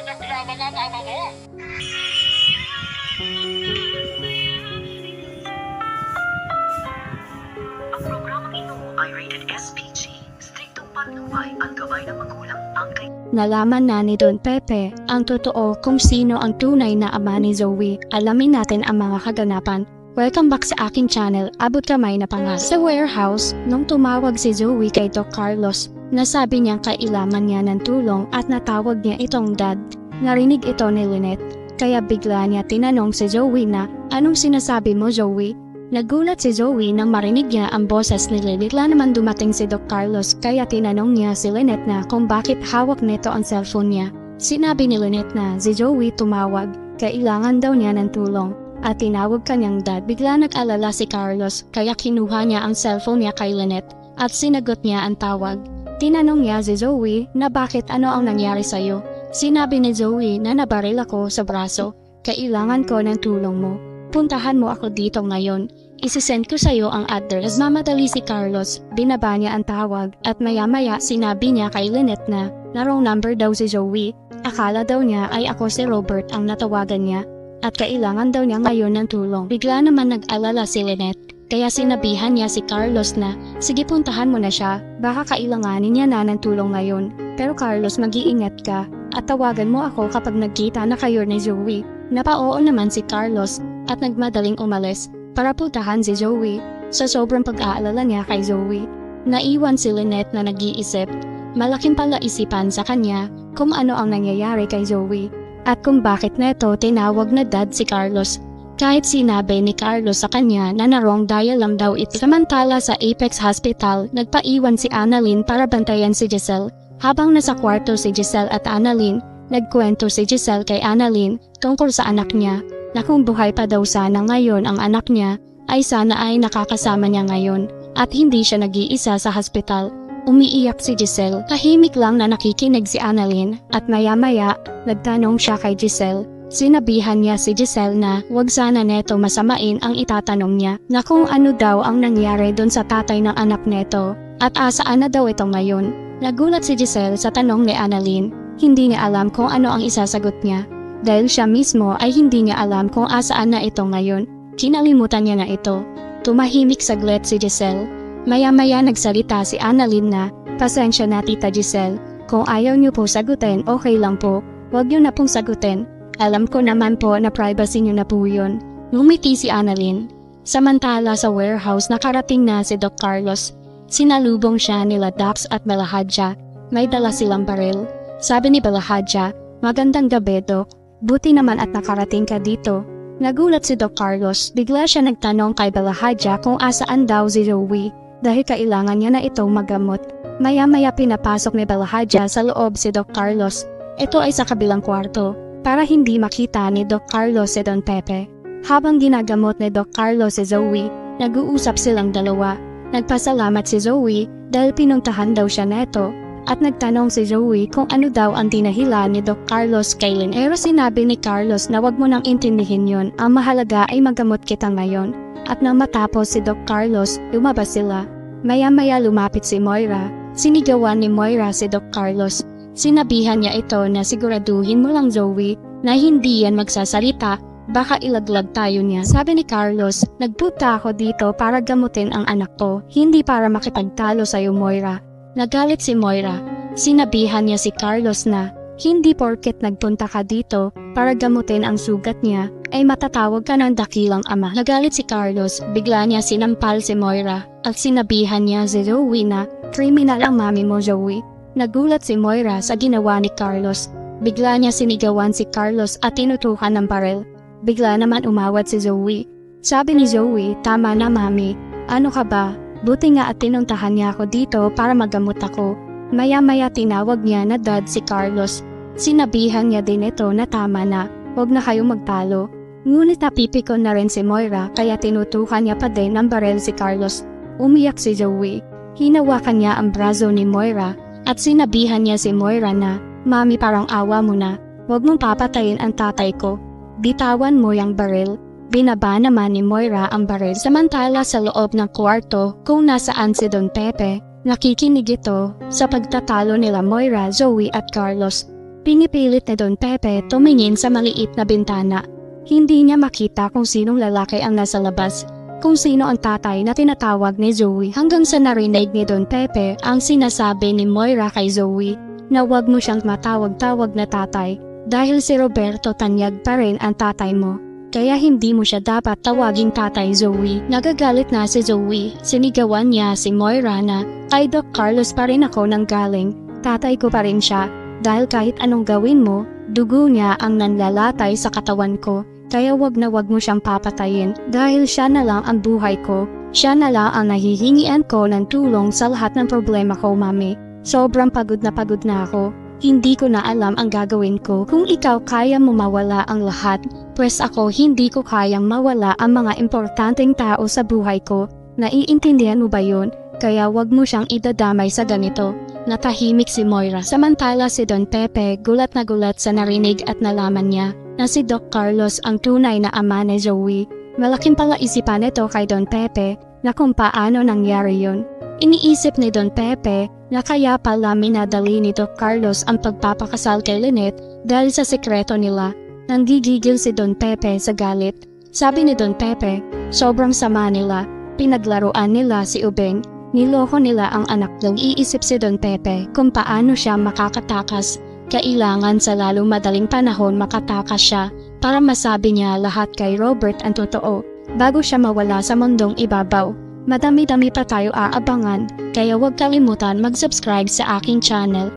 nagreklamo ng ama mo. Ang programang ito ay rated SPG. Striktong patnubay ang gabay ng magulang ang kay... Nalaman na ni Don Pepe ang totoo kung sino ang tunay na ama ni Zoe. Alamin natin ang mga kaganapan. Welcome back sa aking channel, Abot Kamay na Pangal. Sa warehouse, nung tumawag si Zoe kay Doc Carlos, nasabi niyang kailangan niya ng tulong at natawag niya itong dad. Narinig ito ni Lynette, kaya bigla niya tinanong si Zoe na, "Anong sinasabi mo, Zoe?" Nagulat si Zoe nang marinig niya ang boses ni Lynette. Bigla naman dumating si Doc Carlos kaya tinanong niya si Lynette na kung bakit hawak nito ang cellphone niya. Sinabi ni Lynette na si Zoe tumawag, kailangan daw niya ng tulong. At tinawag kanyang dad. Bigla nag-alala si Carlos kaya kinuha niya ang cellphone niya kay Lynette at sinagot niya ang tawag. Tinanong niya si Zoe na bakit ano ang nangyari sa'yo. Sinabi ni Zoe na nabaril ako sa braso. Kailangan ko ng tulong mo. Puntahan mo ako dito ngayon. Isisend ko sa'yo ang address. Mamadali si Carlos. Binaba niya ang tawag at maya-maya sinabi niya kay Lynette na wrong number daw si Zoe. Akala daw niya ay ako si Robert ang natawagan niya. At kailangan daw niya ngayon ng tulong. Bigla naman nag-alala si Lynette, kaya sinabihan niya si Carlos na, "Sige, puntahan mo na siya, baka kailanganin niya na ng tulong ngayon. Pero Carlos, mag-iingat ka, at tawagan mo ako kapag nagkita na kayo ni Zoe." Napaoo naman si Carlos, at nagmadaling umalis, para puntahan si Zoe. Sa sobrang pag-aalala niya kay Zoe, naiwan si Lynette na nag-iisip. Malaking palaisipan sa kanya kung ano ang nangyayari kay Zoe. At kung bakit neto tinawag na dad si Carlos. Kahit sinabi ni Carlos sa kanya na wrong dial lang daw ito. Samantala sa Apex Hospital, nagpaiwan si Annalyn para bantayan si Giselle. Habang nasa kwarto si Giselle at Annalyn, nagkwento si Giselle kay Annalyn tungkol sa anak niya na kung buhay pa daw sana ngayon ang anak niya, ay sana ay nakakasama niya ngayon at hindi siya nag-iisa sa hospital. Umiiyak si Giselle. Tahimik lang na nakikinig si Annalyn at maya-maya, nagtanong siya kay Giselle. Sinabihan niya si Giselle na wag sana neto masamain ang itatanong niya na kung ano daw ang nangyari doon sa tatay ng anak neto at asaan na daw ito ngayon. Nagulat si Giselle sa tanong ni Annalyn. Hindi niya alam kung ano ang isasagot niya dahil siya mismo ay hindi niya alam kung asaan na ito ngayon. Kinalimutan niya na ito. Tumahimik saglit si Giselle. Maya-maya nagsalita si Annalyn na, "Pasensya na Tita Giselle, kung ayaw niyo po sagutin, okay lang po, wag niyo na pong sagutin. Alam ko naman po na privacy niyo na po yun." Ngumiti si Annalyn. Samantala sa warehouse nakarating na si Doc Carlos. Sinalubong siya nila Dax at Belahadja. May dala silang baril. Sabi ni Belahadja, "Magandang gabi, Doc. Buti naman at nakarating ka dito." Nagulat si Doc Carlos. Bigla siya nagtanong kay Belahadja kung asaan daw si Zoe. Dahil kailangan niya na ito magamot. Maya-maya pinapasok ni Belahadja sa loob si Doc Carlos. Ito ay sa kabilang kwarto, para hindi makita ni Doc Carlos si Don Pepe. Habang ginagamot ni Doc Carlos si Zoe, nag-uusap silang dalawa. Nagpasalamat si Zoe dahil pinuntahan daw siya neto. At nagtanong si Zoe kung ano daw ang dinahilan ni Doc Carlos kay Lynette. Pero sinabi ni Carlos na wag mo nang intindihin yon. Ang mahalaga ay magamot kita ngayon. At nang matapos si Doc Carlos, lumabas sila. Maya-maya lumapit si Moira. Sinigawan ni Moira si Doc Carlos. Sinabihan niya ito na siguraduhin mo lang Zoe na hindi yan magsasalita, baka ilaglag tayo niya. Sabi ni Carlos, "Nagpunta ako dito para gamutin ang anak ko, hindi para makipagtalo sa'yo Moira." Nagalit si Moira. Sinabihan niya si Carlos na hindi porket nagpunta ka dito para gamutin ang sugat niya, ay matatawag ka ng dakilang ama. Nagalit si Carlos, bigla niya sinampal si Moira at sinabihan niya si Zoe na kriminal ang mami mo Zoe. Nagulat si Moira sa ginawa ni Carlos. Bigla niya sinigawan si Carlos at tinutukan ng baril. Bigla naman umawat si Zoe. Sabi ni Zoe, "Tama na mami, ano ka ba? Buti nga at tinuntahan niya ako dito para magamot ako." Maya-maya tinawag niya na dad si Carlos. Sinabihan niya din ito na tama na, wag na kayong magtalo. Ngunit napipikon na rin si Moira kaya tinutukan niya pa din ng baril si Carlos. Umiyak si Zoe. Hinawakan niya ang braso ni Moira at sinabihan niya si Moira na, "Mami, parang awa mo na, wag mong papatayin ang tatay ko. Bitawan mo yung baril." Binaba naman ni Moira ang baril. Samantala sa loob ng kwarto kung nasaan si Don Pepe, nakikinig ito sa pagtatalo nila Moira, Zoe at Carlos. Pinipilit ni Don Pepe tumingin sa maliit na bintana. Hindi niya makita kung sinong lalaki ang nasa labas, kung sino ang tatay na tinatawag ni Zoe, hanggang sa narinig ni Don Pepe ang sinasabi ni Moira kay Zoe na wag mo siyang matawag-tawag na tatay dahil si Roberto Tanyag pa rin ang tatay mo. Kaya hindi mo siya dapat tawaging tatay, Zoe. Nagagalit na si Zoe. Sinigawan niya si Moira na kay Doc Carlos pa rin ako nang galing. Tatay ko pa rin siya dahil kahit anong gawin mo, dugo niya ang nanlalatay sa katawan ko. Kaya wag na wag mo siyang papatayin dahil siya na lang ang buhay ko. Siya na lang ang nahihingian ko ng tulong sa lahat ng problema ko, Mami. Sobrang pagod na ako. Hindi ko na alam ang gagawin ko. Kung ikaw kaya mo mawala ang lahat, pues ako hindi ko kayang mawala ang mga importanteng tao sa buhay ko. Naiintindihan mo ba yun? Kaya wag mo siyang idadamay sa ganito. Natahimik si Moira. Samantala si Don Pepe gulat na gulat sa narinig at nalaman niya na si Doc Carlos ang tunay na ama ni Zoe. Malaking palaisipan ito kay Don Pepe na kung paano nangyari yun. Iniisip ni Don Pepe na kaya pala minadali ni Doc Carlos ang pagpapakasal kay Lynette dahil sa sekreto nila. Nanggigigil si Don Pepe sa galit. Sabi ni Don Pepe, sobrang sama nila. Pinaglaruan nila si Ubeng. Niloko nila ang anak ng iisip si Don Pepe kung paano siya makakatakas. Kailangan sa lalong madaling panahon makatakas siya para masabi niya lahat kay Robert ang totoo bago siya mawala sa mundong ibabaw. Madami-dami pa tayo aabangan, kaya huwag kalimutan mag-subscribe sa aking channel.